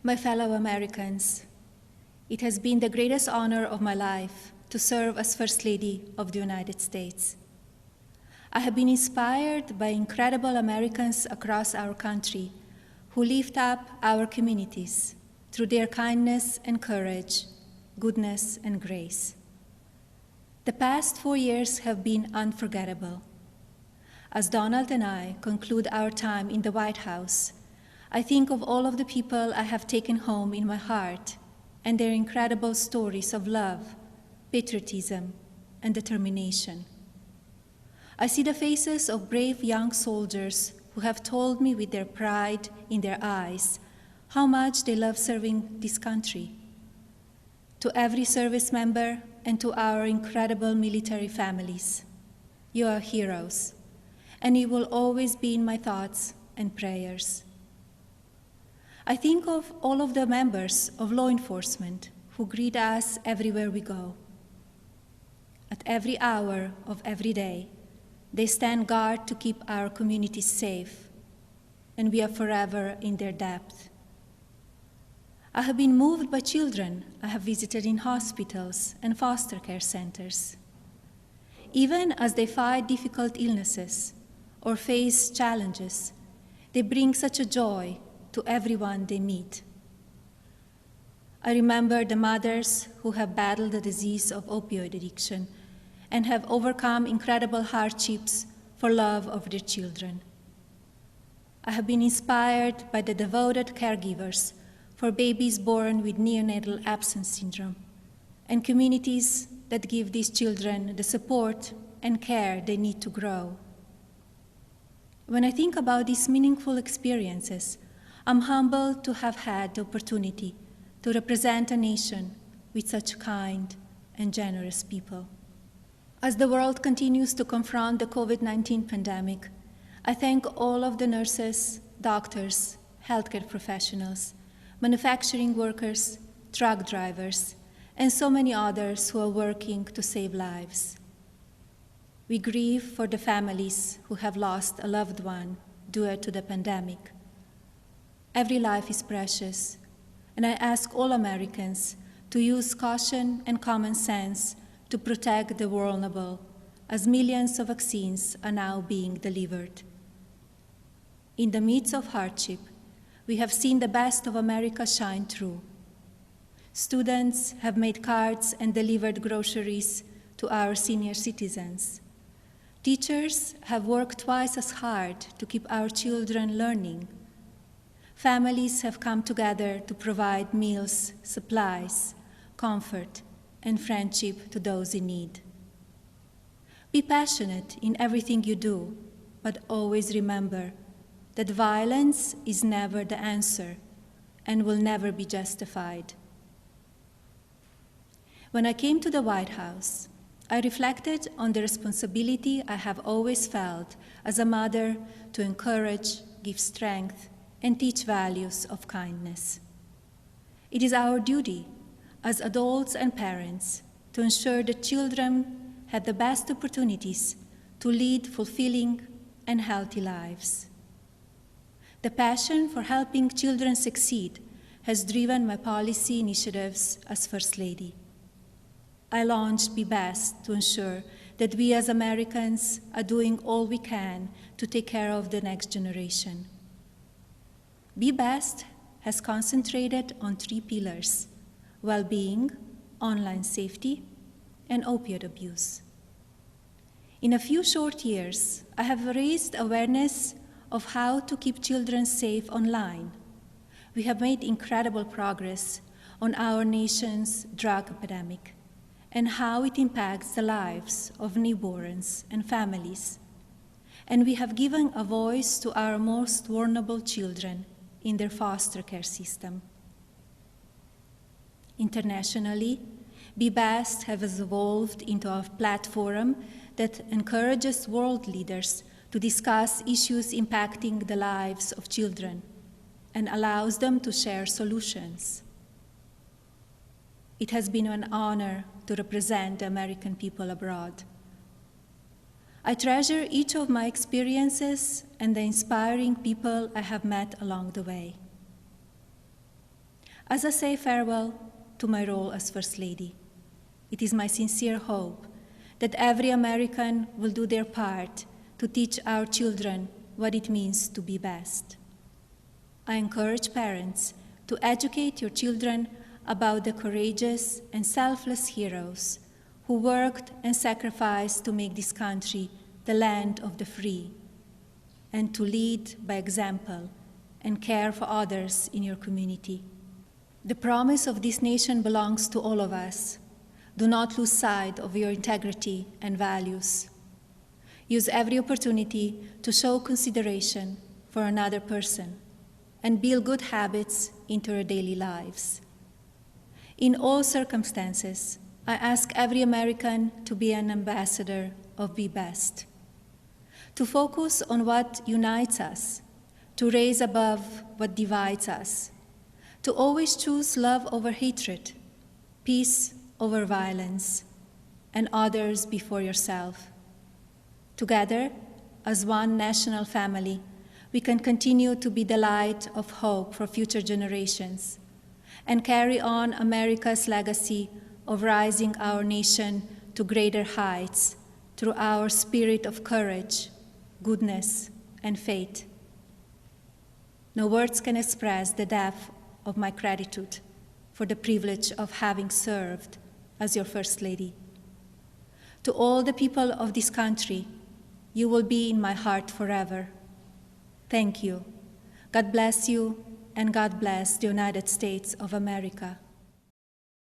My fellow Americans, it has been the greatest honor of my life to serve as First Lady of the United States. I have been inspired by incredible Americans across our country who lift up our communities through their kindness and courage, goodness and grace. The past 4 years have been unforgettable. As Donald and I conclude our time in the White House, I think of all of the people I have taken home in my heart and their incredible stories of love, patriotism, and determination. I see the faces of brave young soldiers who have told me with their pride in their eyes how much they love serving this country. To every service member and to our incredible military families, you are heroes, and you will always be in my thoughts and prayers. I think of all of the members of law enforcement who greet us everywhere we go. At every hour of every day, they stand guard to keep our communities safe, and we are forever in their debt. I have been moved by children I have visited in hospitals and foster care centers. Even as they fight difficult illnesses or face challenges, they bring such a joy to everyone they meet. I remember the mothers who have battled the disease of opioid addiction and have overcome incredible hardships for love of their children. I have been inspired by the devoted caregivers for babies born with neonatal absence syndrome and communities that give these children the support and care they need to grow. When I think about these meaningful experiences, I'm humbled to have had the opportunity to represent a nation with such kind and generous people. As the world continues to confront the COVID-19 pandemic, I thank all of the nurses, doctors, healthcare professionals, manufacturing workers, truck drivers, and so many others who are working to save lives. We grieve for the families who have lost a loved one due to the pandemic. Every life is precious, and I ask all Americans to use caution and common sense to protect the vulnerable, as millions of vaccines are now being delivered. In the midst of hardship, we have seen the best of America shine through. Students have made cards and delivered groceries to our senior citizens. Teachers have worked twice as hard to keep our children learning. Families have come together to provide meals, supplies, comfort, and friendship to those in need. Be passionate in everything you do, but always remember that violence is never the answer and will never be justified. When I came to the White House, I reflected on the responsibility I have always felt as a mother to encourage, give strength, and teach values of kindness. It is our duty as adults and parents to ensure that children have the best opportunities to lead fulfilling and healthy lives. The passion for helping children succeed has driven my policy initiatives as First Lady. I launched Be Best to ensure that we as Americans are doing all we can to take care of the next generation. Be Best has concentrated on 3 pillars: well-being, online safety, and opioid abuse. In a few short years, I have raised awareness of how to keep children safe online. We have made incredible progress on our nation's drug epidemic and how it impacts the lives of newborns and families. And we have given a voice to our most vulnerable children in their foster care system. Internationally, Be Best has evolved into a platform that encourages world leaders to discuss issues impacting the lives of children and allows them to share solutions. It has been an honor to represent the American people abroad. I treasure each of my experiences and the inspiring people I have met along the way. As I say farewell to my role as First Lady, it is my sincere hope that every American will do their part to teach our children what it means to be best. I encourage parents to educate your children about the courageous and selfless heroes who worked and sacrificed to make this country the land of the free, and to lead by example and care for others in your community. The promise of this nation belongs to all of us. Do not lose sight of your integrity and values. Use every opportunity to show consideration for another person and build good habits into your daily lives. In all circumstances, I ask every American to be an ambassador of Be Best, to focus on what unites us, to raise above what divides us, to always choose love over hatred, peace over violence, and others before yourself. Together, as one national family, we can continue to be the light of hope for future generations and carry on America's legacy of rising our nation to greater heights through our spirit of courage, goodness, and faith. No words can express the depth of my gratitude for the privilege of having served as your First Lady. To all the people of this country, you will be in my heart forever. Thank you. God bless you, and God bless the United States of America.